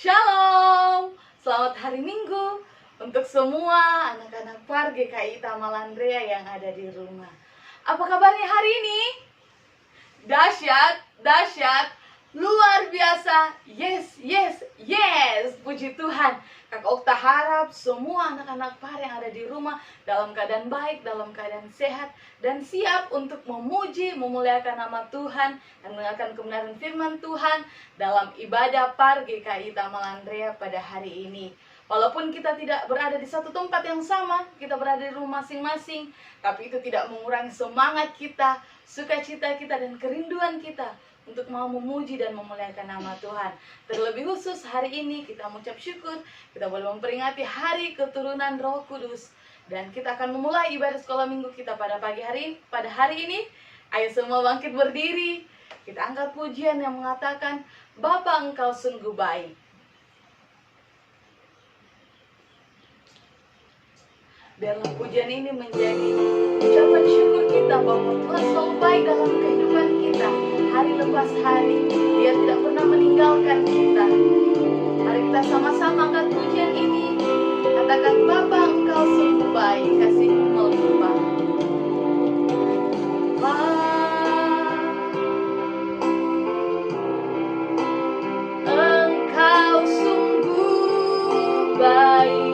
Shalom, selamat hari Minggu untuk semua anak-anak Par GKI Tamalandrea yang ada di rumah. Apa kabarnya hari ini? Dahsyat, dahsyat, luar biasa. Yes, yes, yes. Puji Tuhan. Kak Okta harap semua anak-anak Par yang ada di rumah dalam keadaan baik, dalam keadaan sehat, dan siap untuk memuji, memuliakan nama Tuhan, dan mendengarkan kebenaran firman Tuhan dalam ibadah Par GKI Tamalandrea pada hari ini. Walaupun kita tidak berada di satu tempat yang sama, kita berada di rumah masing-masing, tapi itu tidak mengurangi semangat kita, sukacita kita, dan kerinduan kita untuk mau memuji dan memuliakan nama Tuhan. Terlebih khusus hari ini kita mengucap syukur, kita boleh memperingati hari keturunan Roh Kudus, dan kita akan memulai ibadah sekolah minggu kita pada pagi hari ini. Pada hari ini, ayo semua bangkit berdiri. Kita angkat pujian yang mengatakan, Bapa Engkau sungguh baik. Biarlah pujian ini menjadi ucapan syukur kita bahwa Tuhan selalu baik dalam kehidupan kita. Hari lepas hari, Dia tidak pernah meninggalkan kita. Mari kita sama-sama angkat pujian ini. Katakan, Bapa Engkau sungguh baik, kasih-Mu melimpah. Engkau sungguh baik.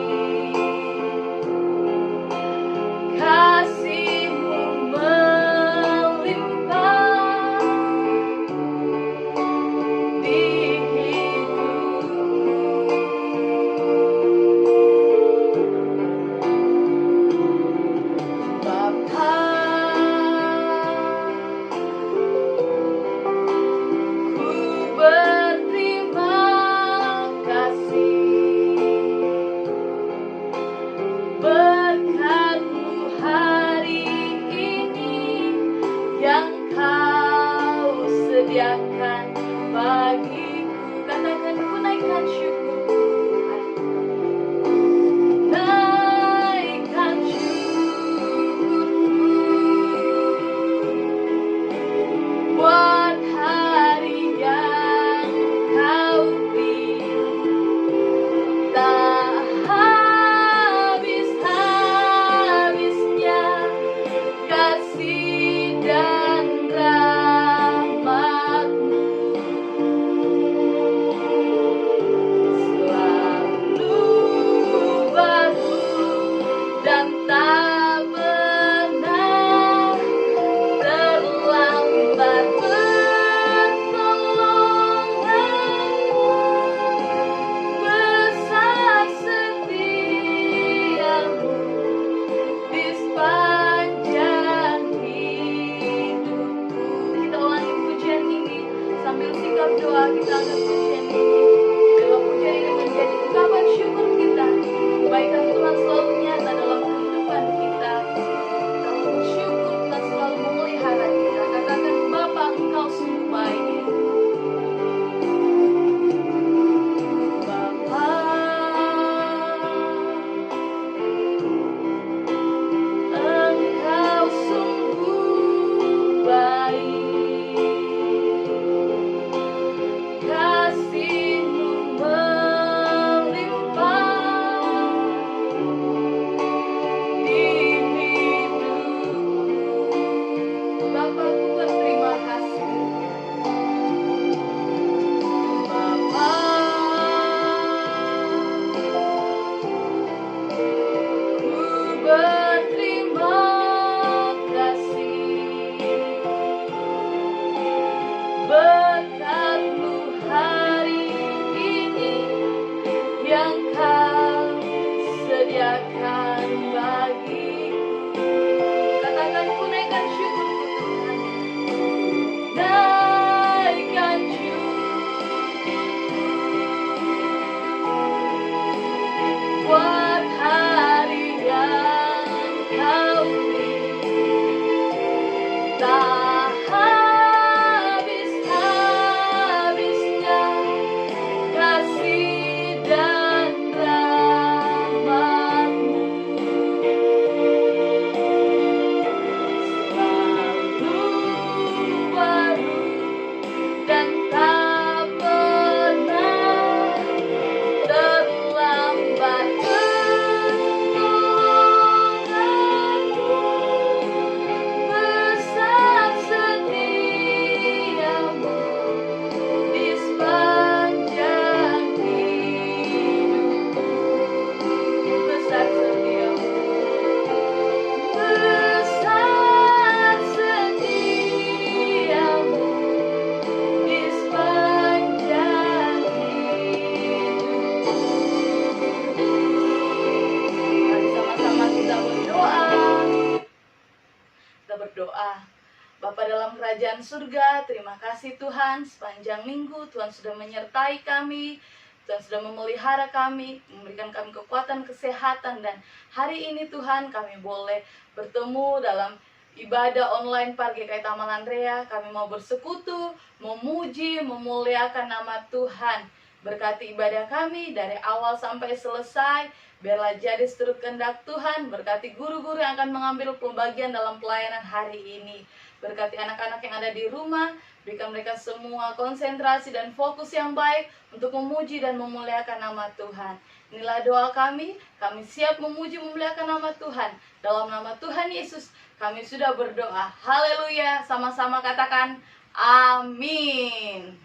kerajaan surga. Terima kasih Tuhan, sepanjang minggu Tuhan sudah menyertai kami, Tuhan sudah memelihara kami, memberikan kami kekuatan, kesehatan. Dan hari ini Tuhan kami boleh bertemu dalam ibadah online PARGKI Taman Andrea. Kami mau bersekutu, memuji, memuliakan nama Tuhan. Berkati ibadah kami dari awal sampai selesai. Biarlah jadi seturut kehendak Tuhan. Berkati guru-guru yang akan mengambil pembagian dalam pelayanan hari ini. Berkati anak-anak yang ada di rumah. Berikan mereka semua konsentrasi dan fokus yang baik untuk memuji dan memuliakan nama Tuhan. Inilah doa kami. Kami siap memuji memuliakan nama Tuhan. Dalam nama Tuhan Yesus kami sudah berdoa. Haleluya. Sama-sama katakan amin.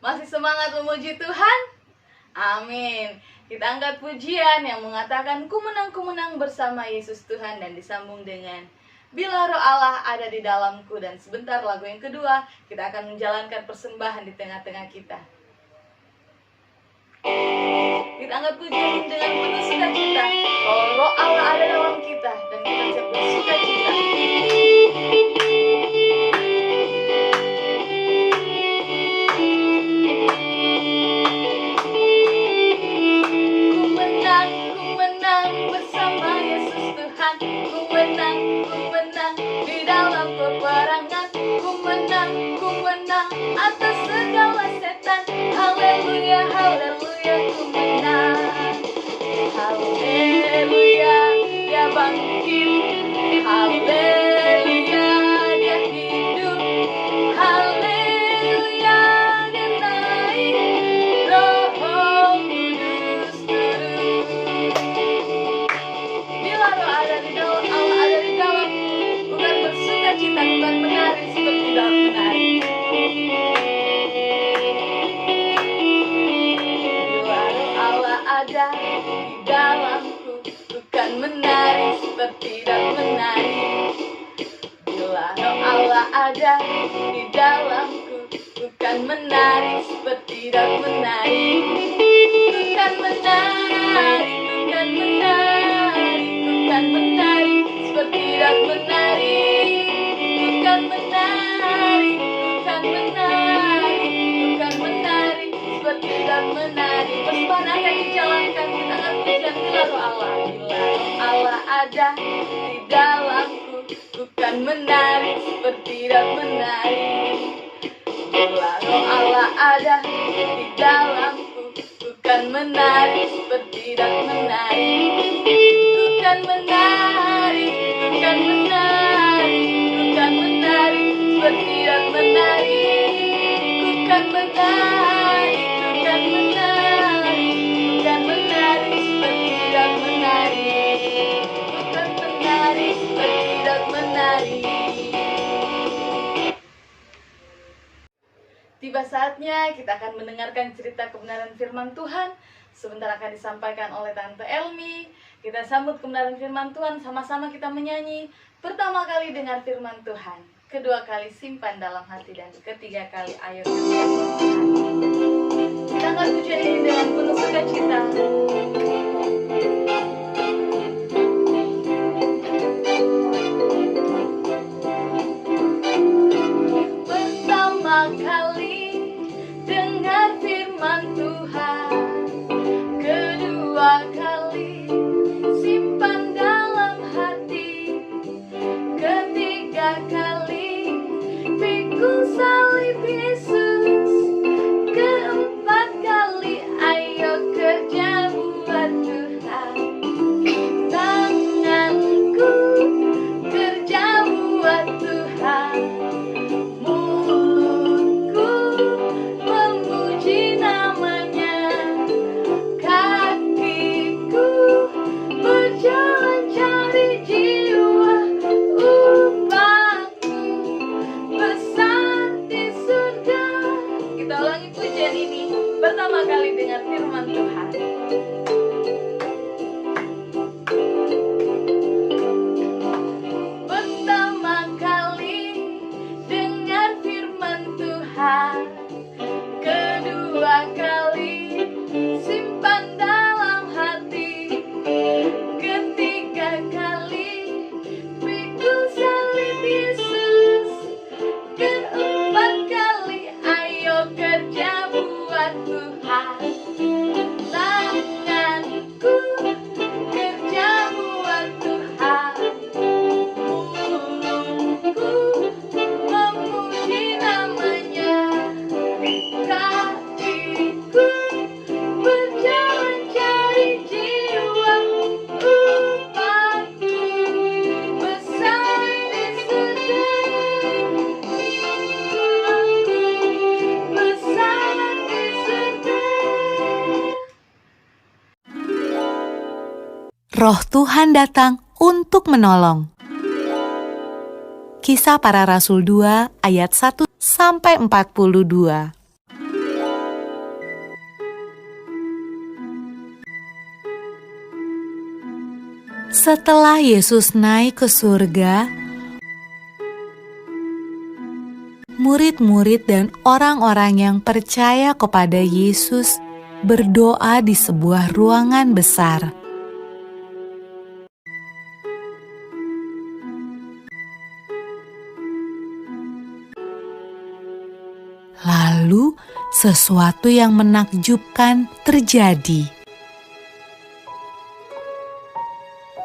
Masih semangat memuji Tuhan? Amin. Kita angkat pujian yang mengatakan ku menang bersama Yesus Tuhan, dan disambung dengan bila roh Allah ada di dalamku. Dan sebentar lagu yang kedua kita akan menjalankan persembahan di tengah-tengah kita. Kita angkat pujian dengan penuh sukacita. Kalau roh Allah ada dalam kita dan kita siap bersukacita. Atas segala setan, haleluya, haleluya, ku menang. Haleluya, dia bangkit. Haleluya, dia hidup. Haleluya, dia naik. Roh Kudus turun. Bila roh ada di dalam, Allah ada di dalam, bukan bersuka cita, bukan menari seperti dalam menari. Ada di dalamku, bukan menari seperti dan menari. Bila roh Allah ada di dalamku, bukan menari seperti dan menari. Bukan menari, bukan menari, bukan menari seperti dan menari. Bukan menari, bukan menari, bukan menari seperti dan menari. Persembahan akan dijalankan, kita akan pujian bila roh Allah. Bila roh Allah ada di dalamku, bukan menari seperti dan menari. Bila roh Allah ada di dalamku, bukan menari seperti dan menari. Bukan menari, bukan menari, bukan menari seperti dan menari. Bukan menari, bukan menari, bukan menari seperti dan menari. Bukan menari seperti dan menari. Tiba saatnya kita akan mendengarkan cerita kebenaran firman Tuhan. Sebentar akan disampaikan oleh Tante Elmi. Kita sambut kebenaran firman Tuhan, sama-sama kita menyanyi. Pertama kali dengar firman Tuhan, kedua kali simpan dalam hati, dan ketiga kali ayo kita Tuhan. Kita akan pujian ini dengan penuh sukacita. Pertama kali dengar firman Tuhan, kedua kali simpan dalam hati, ketiga kali pikul salib Yesus, keempat kali ayo kerja buat Tuhan. Tanganku kerja buat Tuhan, mulutku memuji namanya, kakiku berjalan cari jiwa, upahku besar di surga. Kita ulangi pujian ini. Pertama kali dengar firman Tuhan. Pertama kali dengar firman Tuhan, kedua kali simpan dalam hati, ketiga kali Roh Tuhan datang untuk menolong. Kisah Para Rasul 2 ayat 1 sampai 42. Setelah Yesus naik ke surga, murid-murid dan orang-orang yang percaya kepada Yesus berdoa di sebuah ruangan besar. Lalu, sesuatu yang menakjubkan terjadi.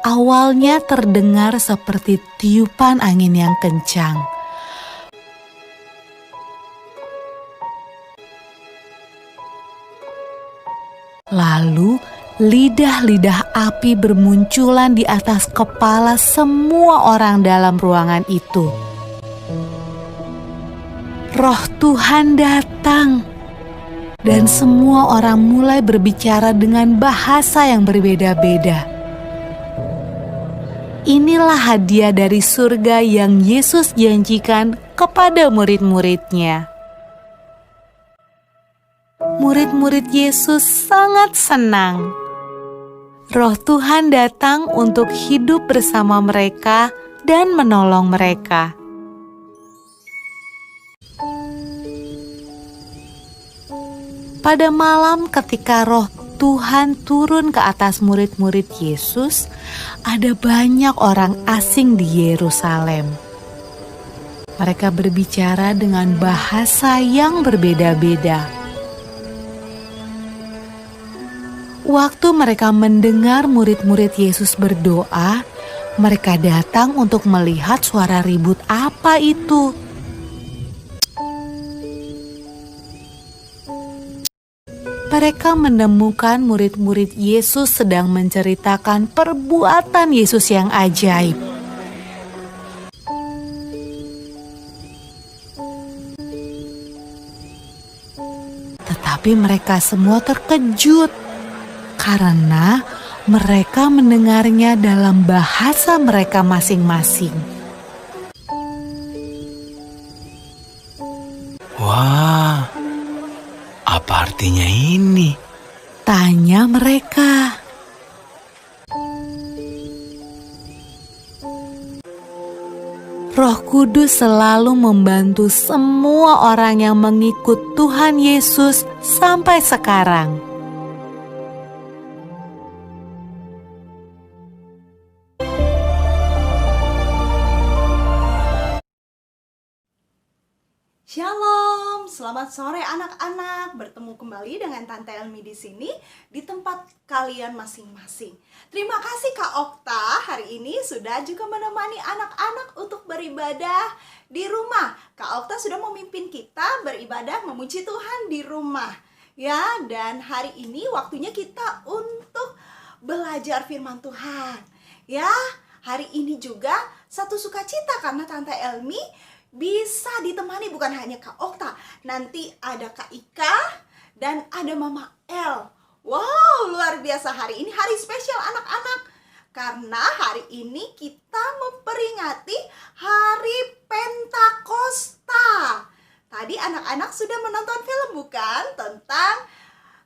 Awalnya terdengar seperti tiupan angin yang kencang. Lalu, lidah-lidah api bermunculan di atas kepala semua orang dalam ruangan itu. Roh Tuhan datang, dan semua orang mulai berbicara dengan bahasa yang berbeda-beda. Inilah hadiah dari surga yang Yesus janjikan kepada murid-muridnya. Murid-murid Yesus sangat senang. Roh Tuhan datang untuk hidup bersama mereka dan menolong mereka. Pada malam ketika Roh Tuhan turun ke atas murid-murid Yesus, ada banyak orang asing di Yerusalem. Mereka berbicara dengan bahasa yang berbeda-beda. Waktu mereka mendengar murid-murid Yesus berdoa, mereka datang untuk melihat suara ribut apa itu. Mereka menemukan murid-murid Yesus sedang menceritakan perbuatan Yesus yang ajaib. Tetapi mereka semua terkejut karena mereka mendengarnya dalam bahasa mereka masing-masing. Wah, apa artinya ini? Tanya mereka. Roh Kudus selalu membantu semua orang yang mengikut Tuhan Yesus sampai sekarang. Shalom, selamat sore anak-anak. Bertemu kembali dengan Tante Elmi di sini di tempat kalian masing-masing. Terima kasih Kak Okta hari ini sudah juga menemani anak-anak untuk beribadah di rumah. Kak Okta sudah memimpin kita beribadah memuji Tuhan di rumah. Ya, dan hari ini waktunya kita untuk belajar firman Tuhan. Ya, hari ini juga satu sukacita karena Tante Elmi bisa ditemani bukan hanya Kak Okta, nanti ada Kak Ika dan ada Mama El. Wow, luar biasa, hari ini hari spesial anak-anak karena hari ini kita memperingati Hari Pentakosta. Tadi anak-anak sudah menonton film bukan? Tentang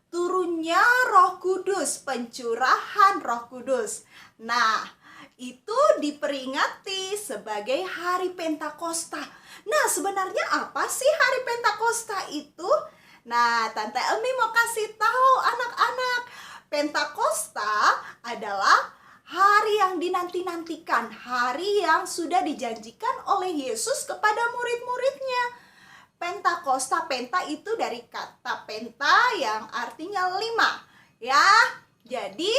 turunnya Roh Kudus, pencurahan Roh Kudus. Nah, itu diperingati sebagai Hari Pentakosta. Nah, sebenarnya apa sih Hari Pentakosta itu? Nah, Tante Elmi mau kasih tahu anak-anak. Pentakosta adalah hari yang dinanti-nantikan, hari yang sudah dijanjikan oleh Yesus kepada murid-muridnya. Pentakosta, penta itu dari kata penta yang artinya 5. Ya, jadi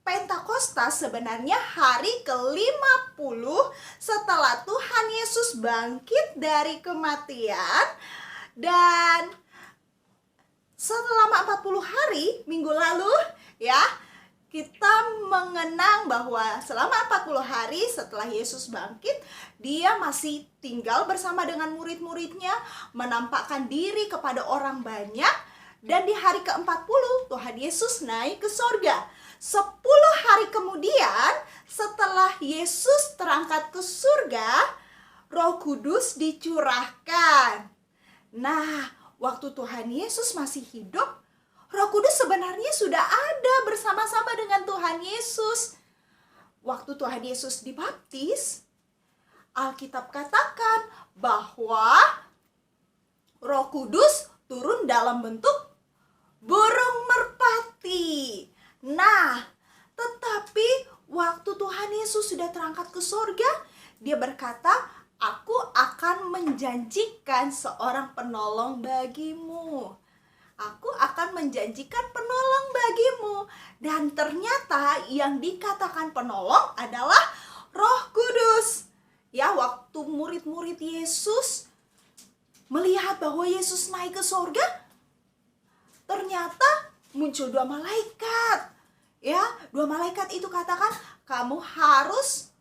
Pentakosta sebenarnya hari ke-50 setelah Tuhan Yesus bangkit dari kematian. Dan selama 40 hari minggu lalu ya, kita mengenang bahwa selama 40 hari setelah Yesus bangkit, dia masih tinggal bersama dengan murid-muridnya, menampakkan diri kepada orang banyak. Dan di hari ke-40 Tuhan Yesus naik ke sorga. 10 hari kemudian setelah Yesus terangkat ke surga, Roh Kudus dicurahkan. Nah, waktu Tuhan Yesus masih hidup, Roh Kudus sebenarnya sudah ada bersama-sama dengan Tuhan Yesus. Waktu Tuhan Yesus dibaptis, Alkitab katakan bahwa Roh Kudus turun dalam bentuk burung merpati. Nah, tetapi waktu Tuhan Yesus sudah terangkat ke surga, dia berkata, "Aku akan menjanjikan seorang penolong bagimu. Aku akan menjanjikan penolong bagimu." Dan ternyata yang dikatakan penolong adalah Roh Kudus. Ya, waktu murid-murid Yesus melihat bahwa Yesus naik ke surga, ternyata muncul 2 malaikat. Ya, 2 malaikat itu katakan, "Kamu harus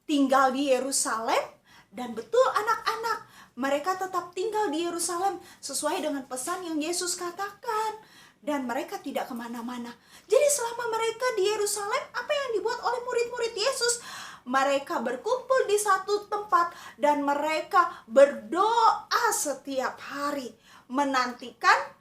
tinggal di Yerusalem." Dan betul anak-anak, mereka tetap tinggal di Yerusalem sesuai dengan pesan yang Yesus katakan. Dan mereka tidak kemana-mana. Jadi selama mereka di Yerusalem, apa yang dibuat oleh murid-murid Yesus? Mereka berkumpul di satu tempat dan mereka berdoa setiap hari. Menantikan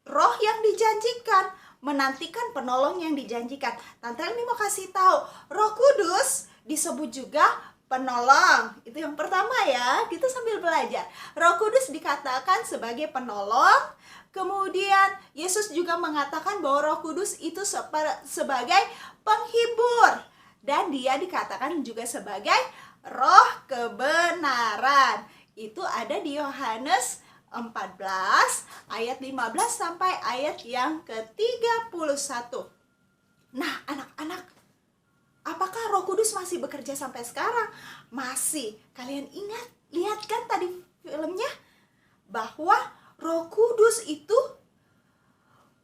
roh yang dijanjikan, menantikan penolong yang dijanjikan. Tante Elmi mau kasih tahu, Roh Kudus disebut juga penolong. Itu yang pertama ya, kita sambil belajar. Roh Kudus dikatakan sebagai penolong. Kemudian Yesus juga mengatakan bahwa Roh Kudus itu sebagai penghibur. Dan dia dikatakan juga sebagai roh kebenaran. Itu ada di Yohanes 14 ayat 15 sampai ayat yang ke-31. Nah, anak-anak, apakah Roh Kudus masih bekerja sampai sekarang? Masih. Kalian ingat, lihat kan tadi filmnya? Bahwa Roh Kudus itu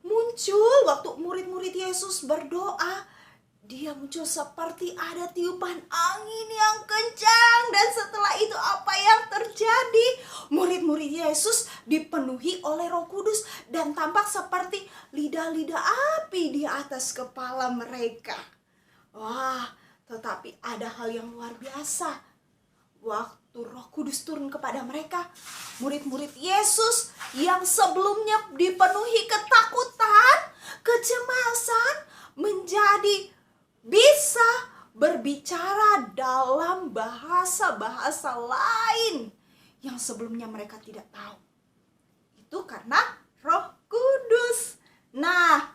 muncul waktu murid-murid Yesus berdoa. Dia muncul seperti ada tiupan angin yang kencang. Dan setelah itu apa yang terjadi? Murid-murid Yesus dipenuhi oleh Roh Kudus dan tampak seperti lidah-lidah api di atas kepala mereka. Wah, tetapi ada hal yang luar biasa. Waktu Roh Kudus turun kepada mereka, murid-murid Yesus yang sebelumnya dipenuhi ketakutan, kecemasan, menjadi bisa berbicara dalam bahasa-bahasa lain yang sebelumnya mereka tidak tahu. Itu karena Roh Kudus. Nah,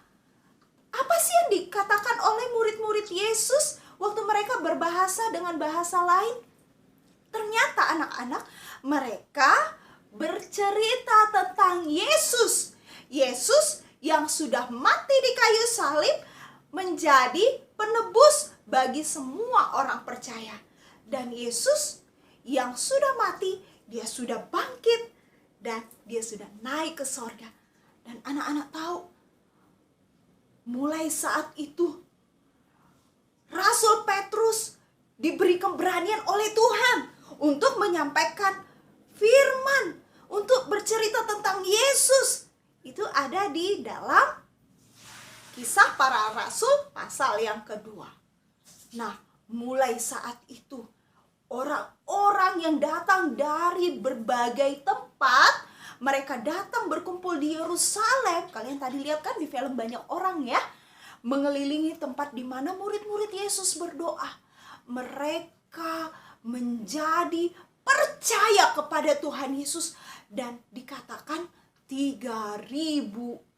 apa sih yang dikatakan oleh murid-murid Yesus waktu mereka berbahasa dengan bahasa lain? Ternyata anak-anak, mereka bercerita tentang Yesus. Yesus yang sudah mati di kayu salib menjadi penebus bagi semua orang percaya. Dan Yesus yang sudah mati, dia sudah bangkit dan dia sudah naik ke sorga. Dan anak-anak tahu, mulai saat itu Rasul Petrus diberi keberanian oleh Tuhan untuk menyampaikan firman, untuk bercerita tentang Yesus. Itu ada di dalam Kisah Para Rasul pasal yang kedua. Nah, mulai saat itu orang-orang yang datang dari berbagai tempat, mereka datang berkumpul di Yerusalem. Kalian tadi lihat kan di film banyak orang ya, mengelilingi tempat di mana murid-murid Yesus berdoa. Mereka menjadi percaya kepada Tuhan Yesus dan dikatakan 3.000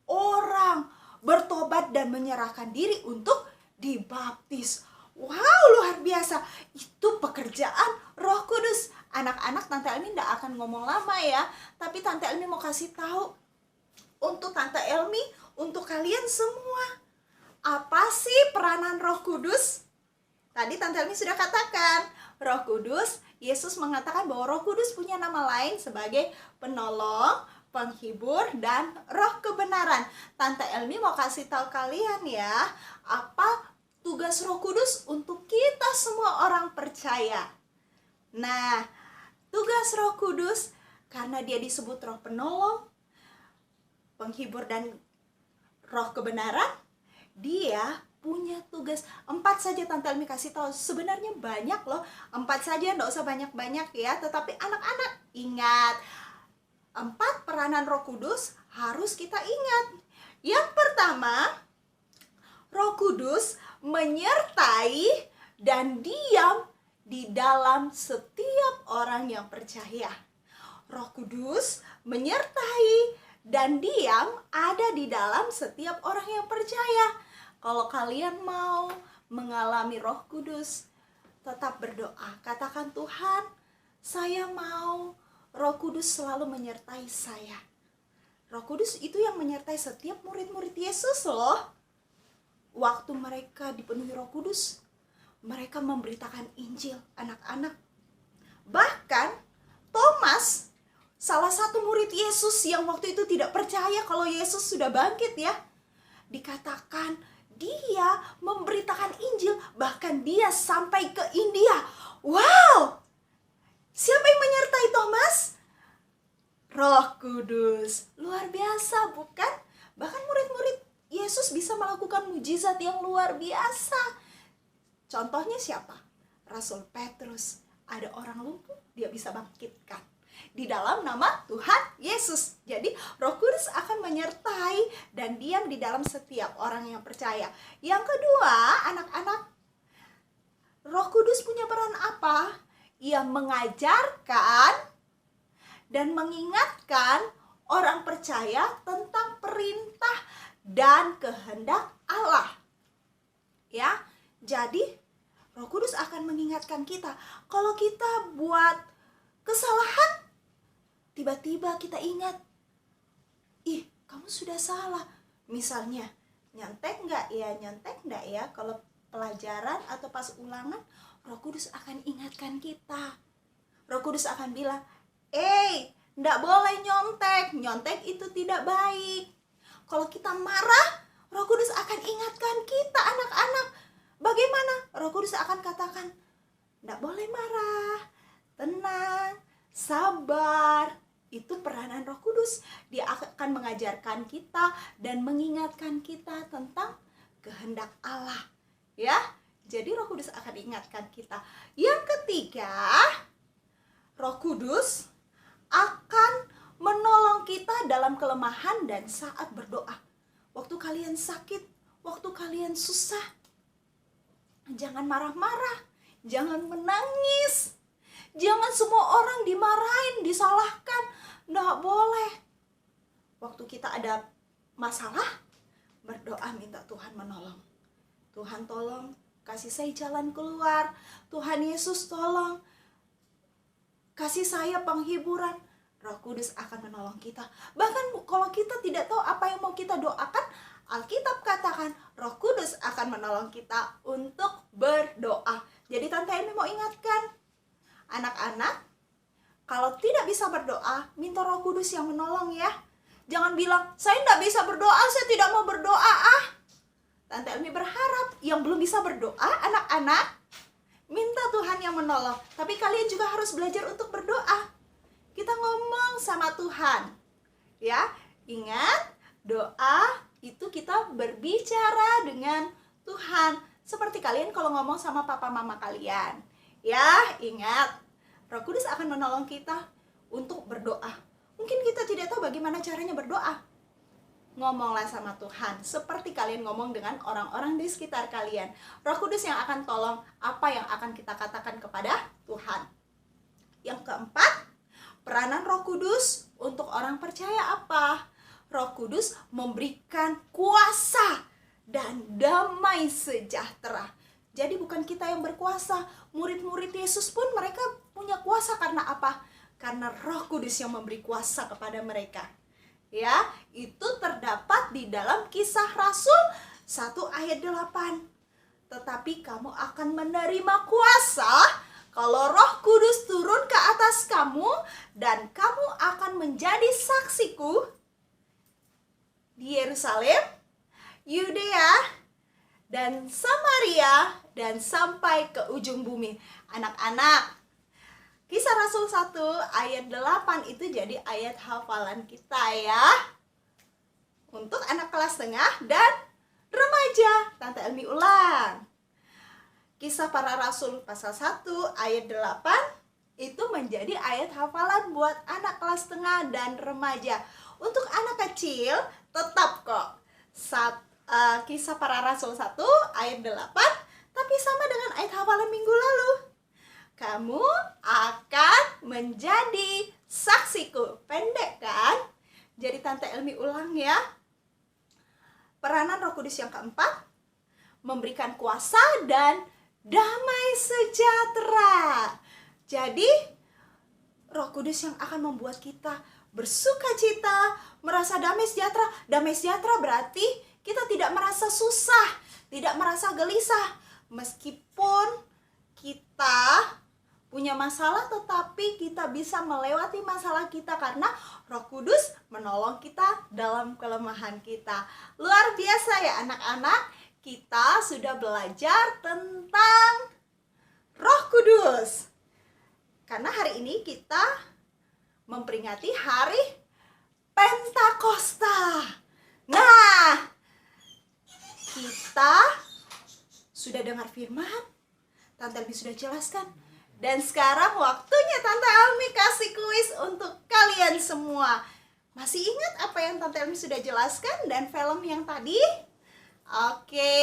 orang bertobat dan menyerahkan diri untuk dibaptis. Wow, luar biasa. Itu pekerjaan Roh Kudus. Anak-anak, Tante Elmi tidak akan ngomong lama ya, tapi Tante Elmi mau kasih tahu untuk Tante Elmi, untuk kalian semua, apa sih peranan Roh Kudus? Tadi Tante Elmi sudah katakan, Roh Kudus, Yesus mengatakan bahwa Roh Kudus punya nama lain sebagai penolong, penghibur, dan roh kebenaran. Tante Elmi mau kasih tahu kalian ya, apa tugas Roh Kudus untuk kita semua orang percaya. Nah, tugas Roh Kudus, karena dia disebut roh penolong, penghibur dan roh kebenaran, dia punya tugas 4 saja. Tante Elmi kasih tahu, sebenarnya banyak loh, 4 saja, nggak usah banyak-banyak ya. Tetapi anak-anak ingat, 4 peranan Roh Kudus harus kita ingat. Yang pertama, Roh Kudus menyertai dan diam di dalam setiap orang yang percaya. Roh Kudus menyertai dan diam ada di dalam setiap orang yang percaya. Kalau kalian mau mengalami Roh Kudus, tetap berdoa. Katakan, Tuhan, saya mau Roh Kudus selalu menyertai saya. Roh Kudus itu yang menyertai setiap murid-murid Yesus loh. Waktu mereka dipenuhi Roh Kudus, mereka memberitakan Injil, anak-anak. Bahkan Thomas, salah satu murid Yesus yang waktu itu tidak percaya kalau Yesus sudah bangkit ya, dikatakan dia memberitakan Injil, bahkan dia sampai ke India. Wow! Siapa yang menyertai Thomas? Roh Kudus. Luar biasa, bukan? Bahkan murid-murid Yesus bisa melakukan mujizat yang luar biasa. Contohnya siapa? Rasul Petrus. Ada orang lumpuh, dia bisa bangkitkan di dalam nama Tuhan Yesus. Jadi Roh Kudus akan menyertai dan diam di dalam setiap orang yang percaya. Yang kedua, anak-anak, Roh Kudus punya peran apa? Ia mengajarkan dan mengingatkan orang percaya tentang perintah dan kehendak Allah. Ya, jadi Roh Kudus akan mengingatkan kita. Kalau kita buat kesalahan, tiba-tiba kita ingat, ih, kamu sudah salah. Misalnya, nyontek nggak ya, nyontek nggak ya. Kalau pelajaran atau pas ulangan, Roh Kudus akan ingatkan kita. Roh Kudus akan bilang, nggak boleh nyontek. Nyontek itu tidak baik. Kalau kita marah, Roh Kudus akan ingatkan kita, anak-anak. Bagaimana? Roh Kudus akan katakan, nggak boleh marah, tenang, sabar. Itu peranan Roh Kudus. Dia akan mengajarkan kita dan mengingatkan kita tentang kehendak Allah. Ya, jadi Roh Kudus akan ingatkan kita. Yang ketiga, Roh Kudus akan menolong kita dalam kelemahan dan saat berdoa. Waktu kalian sakit, waktu kalian susah, jangan marah-marah, jangan menangis. Jangan semua orang dimarahin, disalahkan. Nggak boleh. Waktu kita ada masalah, berdoa minta Tuhan menolong. Tuhan tolong, kasih saya jalan keluar. Tuhan Yesus tolong, kasih saya penghiburan. Roh Kudus akan menolong kita. Bahkan kalau kita tidak tahu apa yang mau kita doakan, Alkitab katakan Roh Kudus akan menolong kita untuk berdoa. Jadi Tante Elmi mau ingatkan, anak-anak, kalau tidak bisa berdoa, minta Roh Kudus yang menolong ya. Jangan bilang, saya tidak bisa berdoa, saya tidak mau berdoa. Tante Elmi berharap yang belum bisa berdoa, anak-anak, minta Tuhan yang menolong. Tapi kalian juga harus belajar untuk berdoa. Kita ngomong sama Tuhan. Ya, ingat, doa itu kita berbicara dengan Tuhan. Seperti kalian kalau ngomong sama papa mama kalian. Ya, ingat, Roh Kudus akan menolong kita untuk berdoa. Mungkin kita tidak tahu bagaimana caranya berdoa. Ngomonglah sama Tuhan, seperti kalian ngomong dengan orang-orang di sekitar kalian. Roh Kudus yang akan tolong apa yang akan kita katakan kepada Tuhan. Yang keempat, peranan Roh Kudus untuk orang percaya apa? Roh Kudus memberikan kuasa dan damai sejahtera. Jadi bukan kita yang berkuasa, murid-murid Yesus pun mereka punya kuasa karena apa? Karena Roh Kudus yang memberi kuasa kepada mereka. Ya, itu terdapat di dalam Kisah Rasul 1 ayat 8. Tetapi kamu akan menerima kuasa kalau Roh Kudus turun ke atas kamu, dan kamu akan menjadi saksiku di Yerusalem, Yudea, dan Samaria, dan sampai ke ujung bumi. Anak-anak, Kisah Rasul 1 ayat 8 itu jadi ayat hafalan kita ya. untuk anak kelas tengah dan remaja. Tante Elmi ulang. Kisah Para Rasul pasal 1 ayat 8 itu menjadi ayat hafalan buat anak kelas tengah dan remaja. Untuk anak kecil tetap kok. Kisah Para Rasul 1 ayat 8, tapi sama dengan ayat hafalan minggu lalu. Kamu akan menjadi saksiku. Pendek kan? Jadi Tante Elmi ulang ya. Peranan Roh Kudus yang keempat, memberikan kuasa dan damai sejahtera. Jadi Roh Kudus yang akan membuat kita bersuka cita, merasa damai sejahtera. Damai sejahtera berarti kita tidak merasa susah, tidak merasa gelisah. Meskipun kita punya masalah, tetapi kita bisa melewati masalah kita karena Roh Kudus menolong kita dalam kelemahan kita. Luar biasa ya anak-anak, kita sudah belajar tentang Roh Kudus. Karena hari ini kita memperingati hari Pentakosta. Nah, kita sudah dengar firman, Tante Elmi sudah jelaskan. Dan sekarang waktunya Tante Elmi kasih kuis untuk kalian semua. Masih ingat apa yang Tante Elmi sudah jelaskan dan film yang tadi? Oke.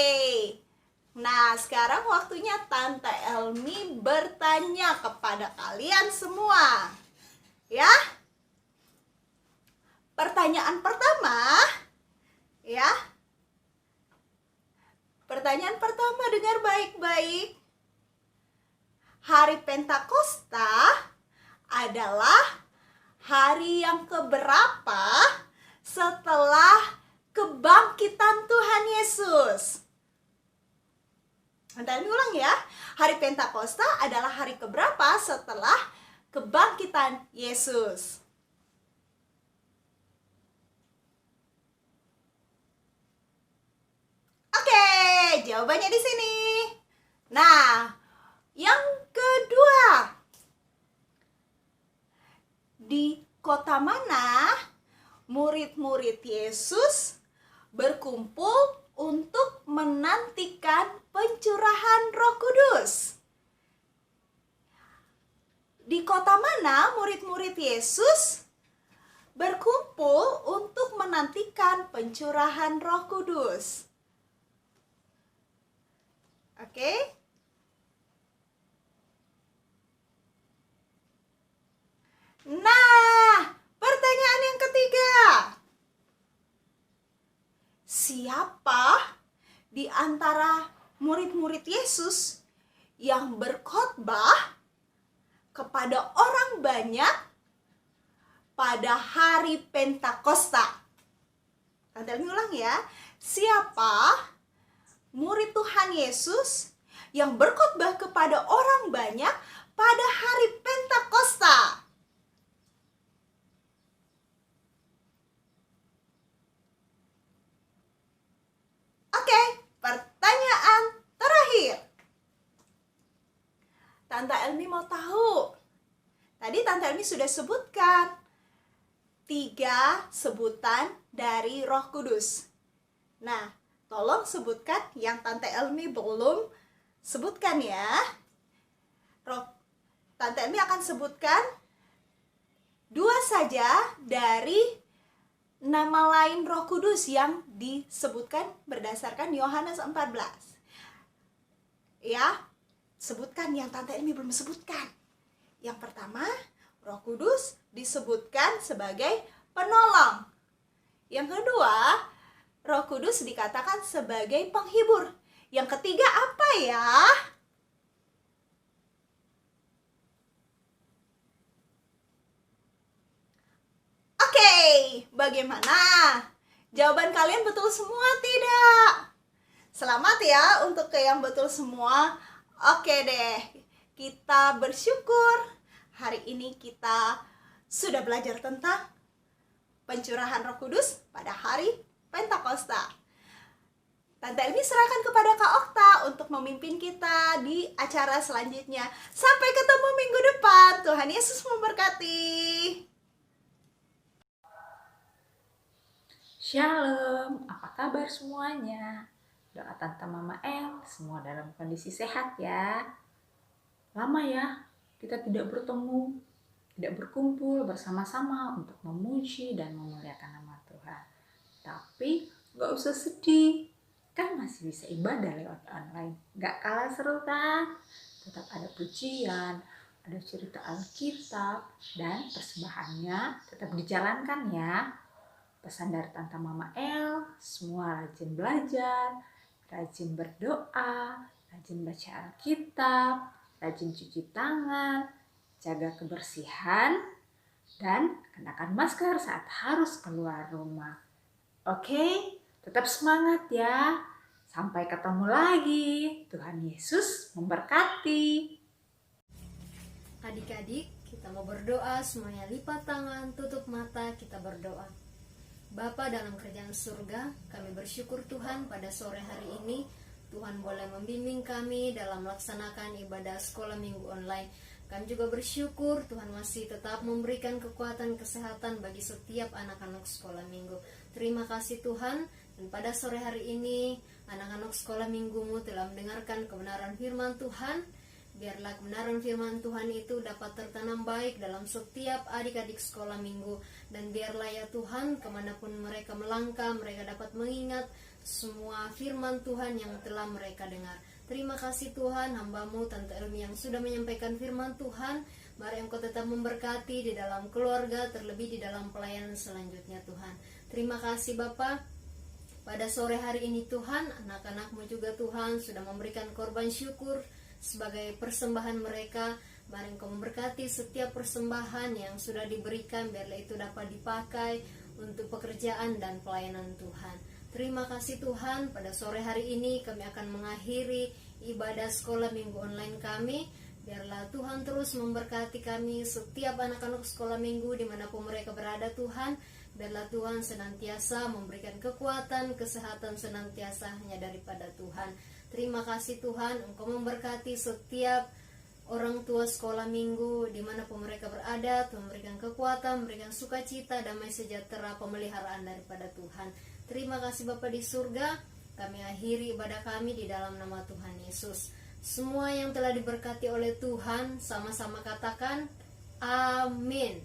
Nah, sekarang waktunya Tante Elmi bertanya kepada kalian semua. Ya. Pertanyaan pertama, ya. Pertanyaan pertama, dengar baik-baik. Hari Pentakosta adalah hari yang keberapa setelah kebangkitan Tuhan Yesus? Nanti ulang ya. Hari Pentakosta adalah hari keberapa setelah kebangkitan Yesus? Oke, jawabannya di sini. Nah, yang kedua, di kota mana murid-murid Yesus berkumpul untuk menantikan pencurahan Roh Kudus? Di kota mana murid-murid Yesus berkumpul untuk menantikan pencurahan Roh Kudus? Oke? Nah, pertanyaan yang ketiga. Siapa di antara murid-murid Yesus yang berkhotbah kepada orang banyak pada hari Pentakosta? Nanti ulang ya. Siapa murid Tuhan Yesus yang berkhotbah kepada orang banyak pada hari Pentakosta? Oke, pertanyaan terakhir. Tante Elmi mau tahu. Tadi Tante Elmi sudah sebutkan 3 sebutan dari Roh Kudus. Nah, tolong sebutkan yang Tante Elmi belum sebutkan ya. Tante Elmi akan sebutkan 2 saja dari nama lain Roh Kudus yang disebutkan berdasarkan Yohanes 14. Ya, sebutkan yang Tante Elmi belum sebutkan. Yang pertama, Roh Kudus disebutkan sebagai penolong. Yang kedua, Roh Kudus dikatakan sebagai penghibur. Yang ketiga apa ya? Oke, bagaimana? Jawaban kalian betul semua tidak? Selamat ya untuk yang betul semua. Oke deh, kita bersyukur hari ini kita sudah belajar tentang pencurahan Roh Kudus pada hari Pentakosta. Tante Elmi serahkan kepada Kak Okta untuk memimpin kita di acara selanjutnya. Sampai ketemu minggu depan. Tuhan Yesus memberkati. Shalom, apa kabar semuanya? Doa Tante Mama El, semua dalam kondisi sehat ya. Lama ya kita tidak bertemu, tidak berkumpul bersama-sama untuk memuji dan memuliakan nama Tuhan. Tapi gak usah sedih, kan masih bisa ibadah lewat online. Gak kalah seru kan? Tetap ada pujian, ada cerita Alkitab, dan persembahannya tetap dijalankan ya. Pesan dari Tante Mama El, semua rajin belajar, rajin berdoa, rajin baca Alkitab, rajin cuci tangan, jaga kebersihan, dan kenakan masker saat harus keluar rumah. Oke, tetap semangat ya. Sampai ketemu lagi. Tuhan Yesus memberkati. Adik-adik, kita mau berdoa, semuanya lipat tangan, tutup mata, kita berdoa. Bapa dalam kerajaan surga, kami bersyukur Tuhan pada sore hari ini Tuhan boleh membimbing kami dalam melaksanakan ibadah sekolah minggu online. Kami juga bersyukur Tuhan masih tetap memberikan kekuatan kesehatan bagi setiap anak-anak sekolah minggu. Terima kasih Tuhan, dan pada sore hari ini anak-anak sekolah minggumu telah mendengarkan kebenaran firman Tuhan. Biarlah kebenaran firman Tuhan itu dapat tertanam baik dalam setiap adik-adik sekolah minggu. Dan biarlah ya Tuhan, kemanapun mereka melangkah, mereka dapat mengingat semua firman Tuhan yang telah mereka dengar. Terima kasih Tuhan, hamba-Mu Tante Elmi yang sudah menyampaikan firman Tuhan. Mari Engkau tetap memberkati di dalam keluarga, terlebih di dalam pelayanan selanjutnya Tuhan. Terima kasih Bapa. Pada sore hari ini Tuhan, anak-anak-Mu juga Tuhan sudah memberikan korban syukur sebagai persembahan mereka. Mari Engkau memberkati setiap persembahan yang sudah diberikan, biarlah itu dapat dipakai untuk pekerjaan dan pelayanan Tuhan. Terima kasih Tuhan, pada sore hari ini kami akan mengakhiri ibadah sekolah minggu online kami. Biarlah Tuhan terus memberkati kami, setiap anak-anak sekolah minggu dimanapun mereka berada Tuhan. Biarlah Tuhan senantiasa memberikan kekuatan, kesehatan senantiasa hanya daripada Tuhan. Terima kasih Tuhan, Engkau memberkati setiap orang tua sekolah minggu dimanapun mereka berada. Tuhan memberikan kekuatan, memberikan sukacita, damai sejahtera, pemeliharaan daripada Tuhan. Terima kasih Bapa di surga. Kami akhiri ibadah kami di dalam nama Tuhan Yesus. Semua yang telah diberkati oleh Tuhan sama-sama katakan amin.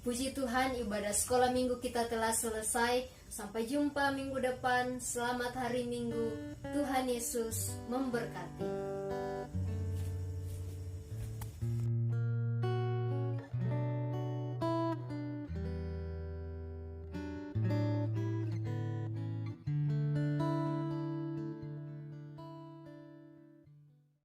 Puji Tuhan, ibadah sekolah minggu kita telah selesai. Sampai jumpa minggu depan. Selamat hari Minggu. Tuhan Yesus memberkati.